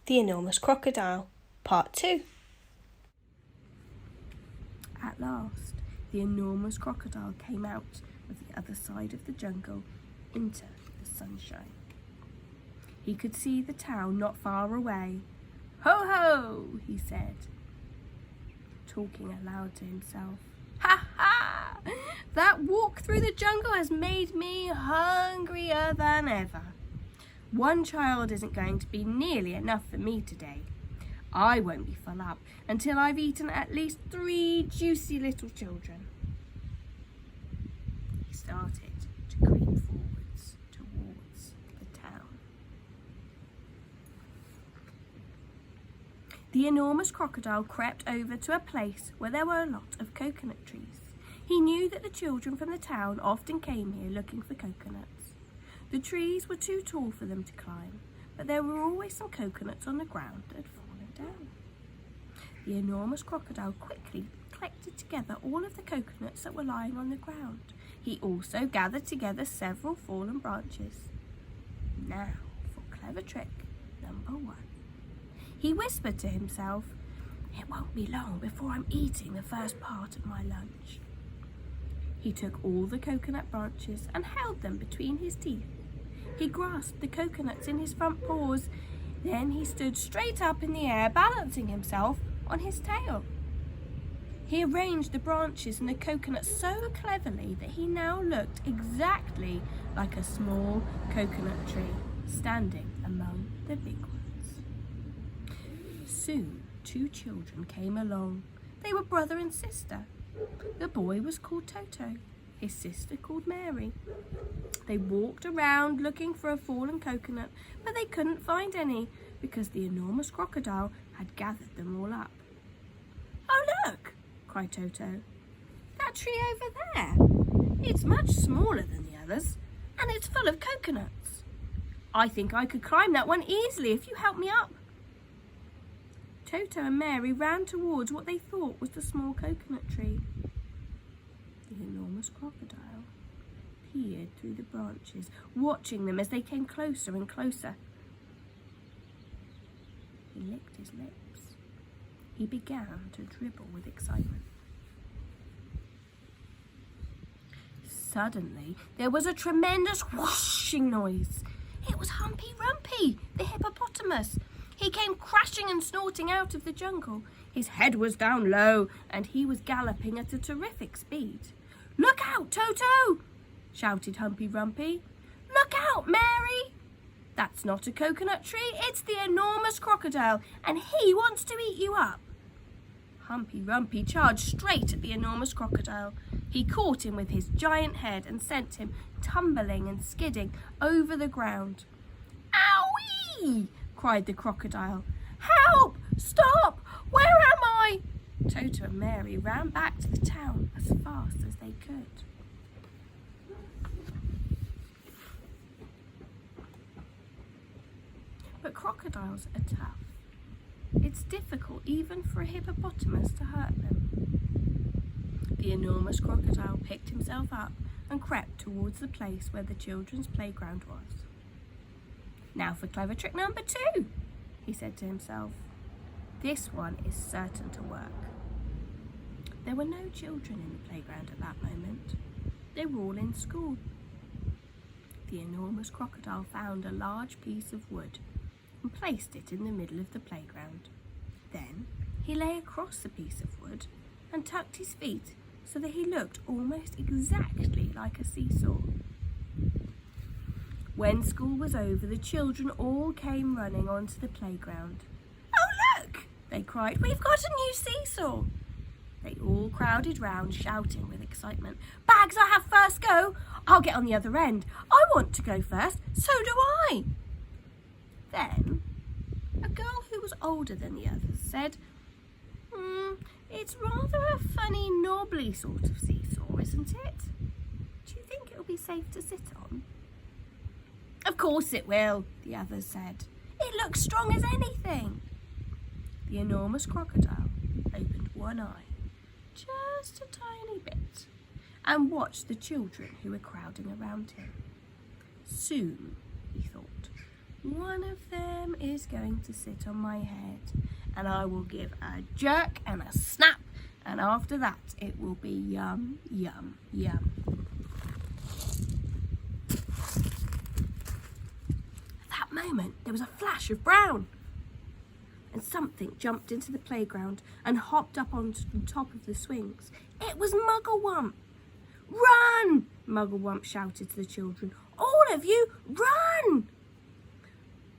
The Enormous Crocodile, Part 2. At last, the enormous crocodile came out of the other side of the jungle into the sunshine. He could see the town not far away. "Ho, ho," he said, talking aloud to himself. "Ha, ha! That walk through the jungle has made me hungrier than ever. One child isn't going to be nearly enough for me today. I won't be full up until I've eaten at least 3 juicy little children." He started to creep forwards towards the town. The enormous crocodile crept over to a place where there were a lot of coconut trees. He knew that the children from the town often came here looking for coconuts. The trees were too tall for them to climb, but there were always some coconuts on the ground that had fallen down. The enormous crocodile quickly collected together all of the coconuts that were lying on the ground. He also gathered together several fallen branches. Now for clever trick number 1. He whispered to himself, "It won't be long before I'm eating the first part of my lunch." He took all the coconut branches and held them between his teeth. He grasped the coconuts in his front paws. Then he stood straight up in the air, balancing himself on his tail. He arranged the branches and the coconuts so cleverly that he now looked exactly like a small coconut tree standing among the big ones. Soon 2 children came along. They were brother and sister. The boy was called Toto, his sister called Mary. They walked around looking for a fallen coconut, but they couldn't find any because the enormous crocodile had gathered them all up. "Oh, look!" cried Toto. "That tree over there. It's much smaller than the others, and it's full of coconuts. I think I could climb that one easily if you help me up." Toto and Mary ran towards what they thought was the small coconut tree. The enormous crocodile peered through the branches, watching them as they came closer and closer. He licked his lips. He began to dribble with excitement. Suddenly, there was a tremendous whooshing noise. It was Humpy Rumpy, the hippopotamus. He came crashing and snorting out of the jungle. His head was down low, and he was galloping at a terrific speed. "Look out, Toto!" shouted Humpy Rumpy. "Look out, Mary! That's not a coconut tree, it's the enormous crocodile, and he wants to eat you up." Humpy Rumpy charged straight at the enormous crocodile. He caught him with his giant head and sent him tumbling and skidding over the ground. "Owie!" cried the crocodile. "Help! Stop! Where am I?" Toto and Mary ran back to the town as fast as they could. But crocodiles are tough. It's difficult even for a hippopotamus to hurt them. The enormous crocodile picked himself up and crept towards the place where the children's playground was. "Now for clever trick number 2, he said to himself. "This one is certain to work." There were no children in the playground at that moment. They were all in school. The enormous crocodile found a large piece of wood and placed it in the middle of the playground. Then he lay across the piece of wood and tucked his feet so that he looked almost exactly like a seesaw. When school was over, the children all came running onto the playground. "Oh, look!" they cried. "We've got a new seesaw!" They all crowded round, shouting with excitement. "Bags, I have first go! I'll get on the other end. I want to go first, so do I!" Then, a girl who was older than the others said, "It's rather a funny, knobbly sort of seesaw, isn't it? Do you think it'll be safe to sit on?" "Of course it will," the others said. "It looks strong as anything." The enormous crocodile opened one eye, just a tiny bit, and watched the children who were crowding around him. Soon, he thought, One of them is going to sit on my head, and I will give a jerk and a snap, and after that it will be yum, yum, yum. At that moment there was a flash of brown, and something jumped into the playground and hopped up on top of the swings. It was Mugglewump. "Run!" Mugglewump shouted to the children. "All of you, run!"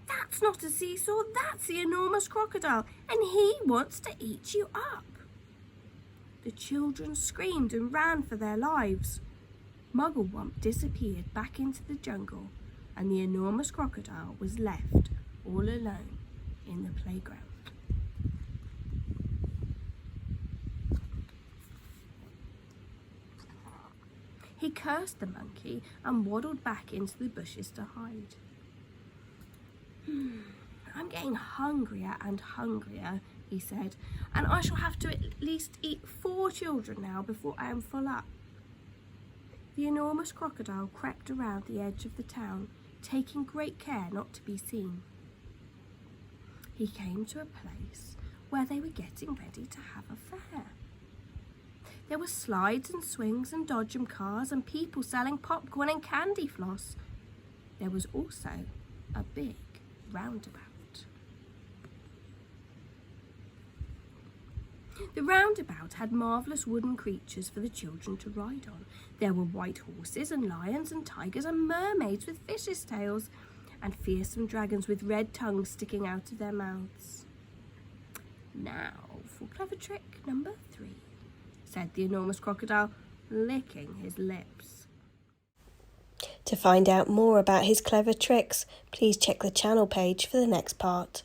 "That's not a seesaw, that's the enormous crocodile, and he wants to eat you up." The children screamed and ran for their lives. Mugglewump disappeared back into the jungle, and the enormous crocodile was left all alone in the playground. He cursed the monkey and waddled back into the bushes to hide. "I'm getting hungrier and hungrier," he said, "and I shall have to at least eat 4 children now before I am full up." The enormous crocodile crept around the edge of the town, taking great care not to be seen. He came to a place where they were getting ready to have a fair. There were slides and swings and dodgem cars and people selling popcorn and candy floss. There was also a big roundabout. The roundabout had marvellous wooden creatures for the children to ride on. There were white horses and lions and tigers and mermaids with fishes' tails and fearsome dragons with red tongues sticking out of their mouths. "Now for clever trick number 3, said the enormous crocodile, licking his lips. To find out more about his clever tricks, please check the channel page for the next part.